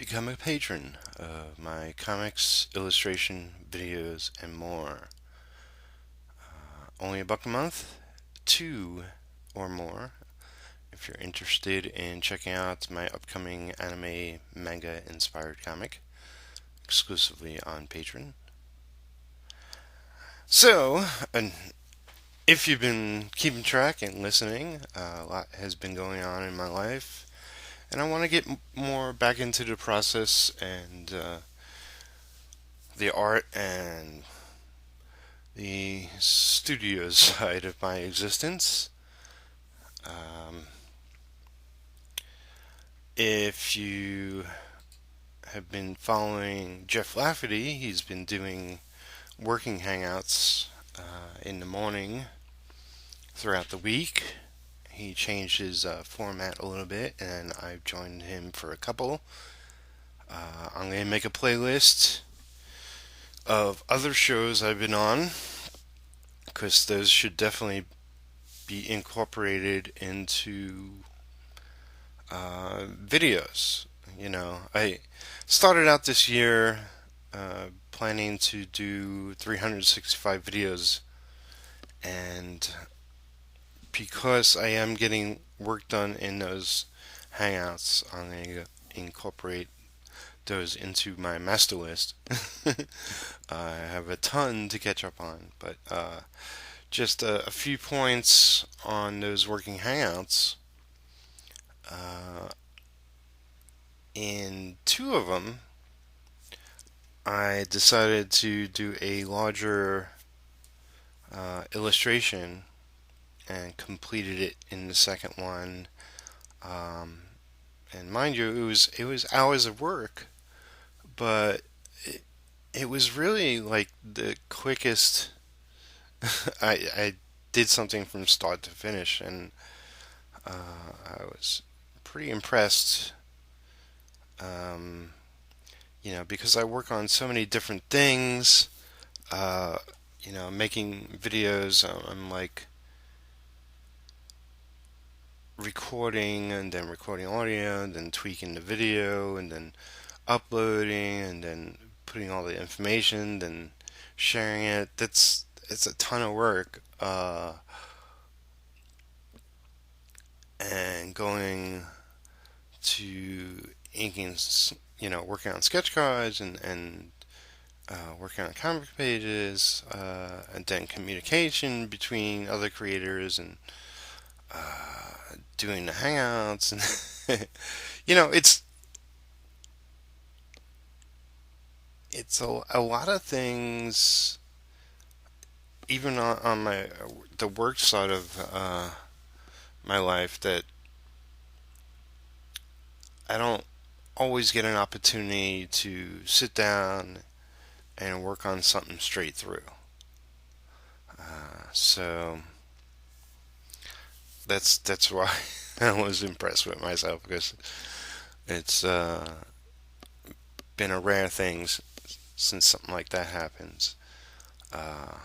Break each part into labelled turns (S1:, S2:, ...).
S1: become a patron of my comics, illustration, videos, and more. Only $1 a month, two or more. If you're interested in checking out my upcoming anime manga inspired comic, exclusively on Patreon. So, if you've been keeping track and listening, a lot has been going on in my life, and I want to get more back into the process and the art and the studio side of my existence. Um, if you have been following Jeff Lafferty, he's been doing working hangouts in the morning throughout the week. He changed his format a little bit, and I've joined him for a couple. I'm going to make a playlist of other shows I've been on, because those should definitely be incorporated into videos. I started out this year planning to do 365 videos, and because I am getting work done in those hangouts, I'm going to incorporate those into my master list. I have a ton to catch up on, but just a few points on those working hangouts. Uh, in two of them, I decided to do a larger illustration and completed it in the second one. Um, and mind you, it was hours of work, but it was really like the quickest. I did something from start to finish, and I was pretty impressed. Um, because I work on so many different things. Uh, making videos, I'm like recording and then recording audio and then tweaking the video and then uploading and then putting all the information, then sharing it. It's a ton of work. And going to inking, working on sketch cards and working on comic pages, and then communication between other creators and doing the hangouts, and it's a lot of things, even on my the work side of my life, that I don't always get an opportunity to sit down and work on something straight through. So that's why I was impressed with myself, because it's been a rare thing since something like that happens. Uh,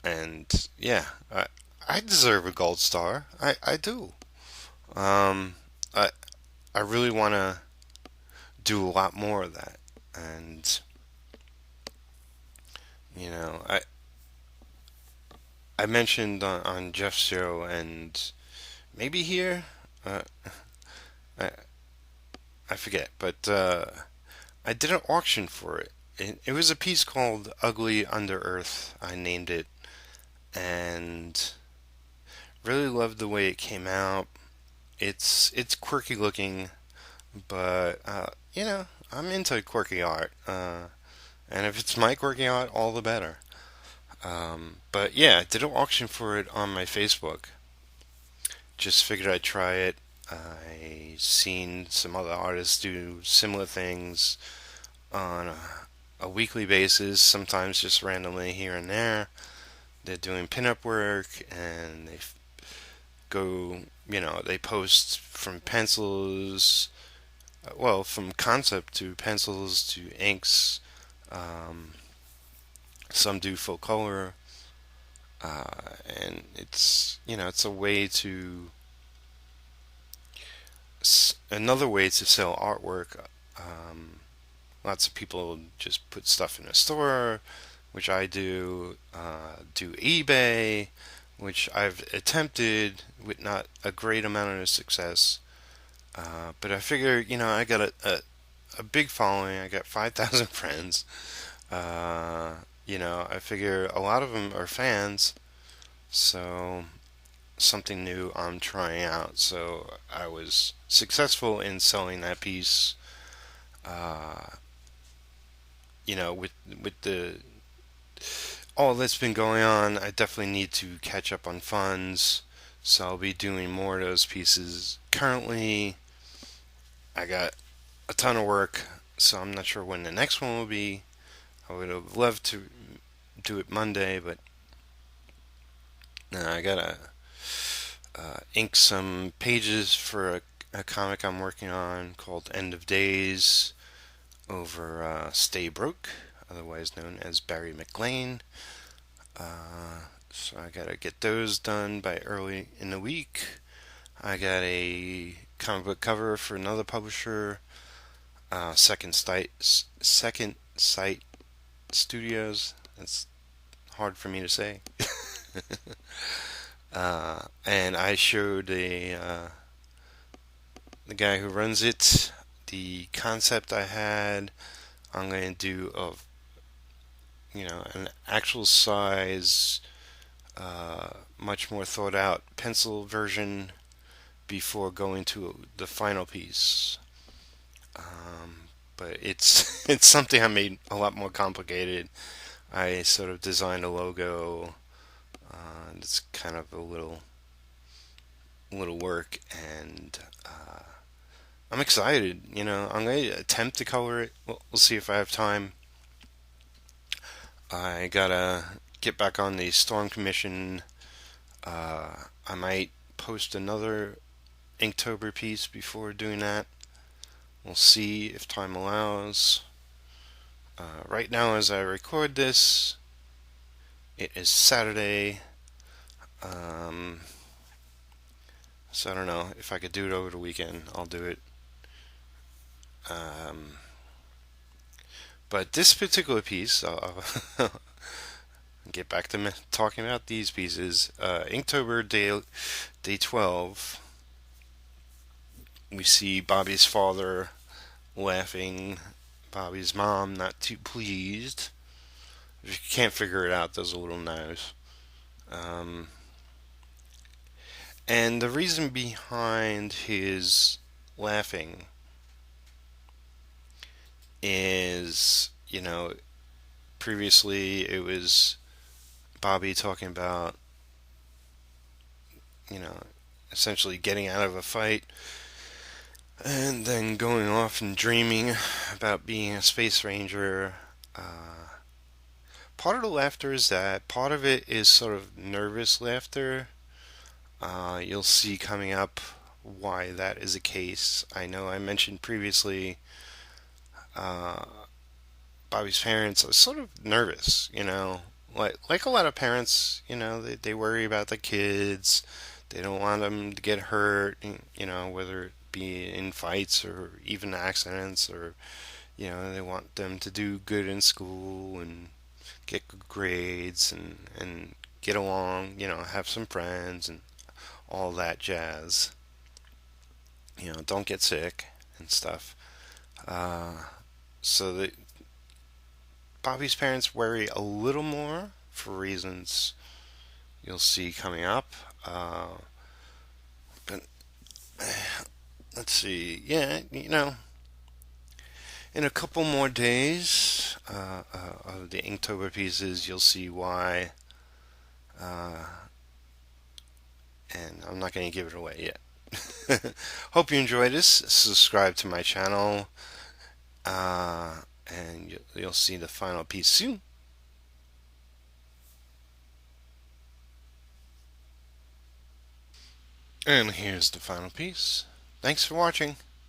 S1: and yeah, I deserve a gold star. I do. Um, I I really want to do a lot more of that, and I mentioned on Jeff's show and maybe here. Uh, I I forget, but I did an auction for it. It was a piece called "Ugly Under Earth." I named it, and really loved the way it came out. It's quirky looking, but I'm into quirky art, and if it's my quirky art, all the better. But yeah, I did an auction for it on my Facebook. Just figured I'd try it. I seen some other artists do similar things on a weekly basis, sometimes just randomly here and there. They're doing pinup work, and they post from pencils, well, from concept to pencils to inks. Um, some do full color, and it's a way to another way to sell artwork. Um, Lots of people just put stuff in a store, which I do. Do eBay, which I've attempted with not a great amount of success. But I figure, I got a big following. I got 5,000 friends. Uh, I figure a lot of them are fans. So something new I'm trying out. So I was successful in selling that piece. Uh, with the all that's been going on, I definitely need to catch up on funds. So I'll be doing more of those pieces. Currently, I got a ton of work, so I'm not sure when the next one will be. I would have loved to do it Monday, but I gotta ink some pages for a comic I'm working on called End of Days over Stay Broke, otherwise known as Barry McLean. So I gotta get those done by early in the week. I got a comic book cover for another publisher, Second Sight Studios. That's hard for me to say. And I showed the guy who runs it the concept I had. I'm going to do an actual size, much more thought out pencil version before going to the final piece. But it's it's something I made a lot more complicated. I sort of designed a logo. It's kind of a little work, and I'm excited. I'm going to attempt to color it. We'll see if I have time. I gotta get back on the Storm Commission. I might post another Inktober piece before doing that. We'll see if time allows. Right now, as I record this, it is Saturday. Um, so I don't know if I could do it over the weekend. I'll do it. Um, but this particular piece, I'll get back to talking about these pieces. Inktober day 12. We see Bobby's father laughing. Bobby's mom not too pleased. If you can't figure it out, there's a little nose. Um, and the reason behind his laughing is, previously it was Bobby talking about, you know, essentially getting out of a fight and then going off and dreaming about being a space ranger. Part of the laughter is that. Part of it is sort of nervous laughter. You'll see coming up why that is the case. I know I mentioned previously uh, Bobby's parents are sort of nervous, like a lot of parents, they worry about the kids. They don't want them to get hurt, whether it be in fights or even accidents, or they want them to do good in school and get good grades and get along, have some friends and all that jazz. Don't get sick and stuff. Uh, so the Bobby's parents worry a little more for reasons you'll see coming up. But let's see. Yeah, in a couple more days of the Inktober pieces, you'll see why. Uh, and I'm not going to give it away yet. Hope you enjoyed this. Subscribe to my channel, and you'll see the final piece soon. And here's the final piece. Thanks for watching.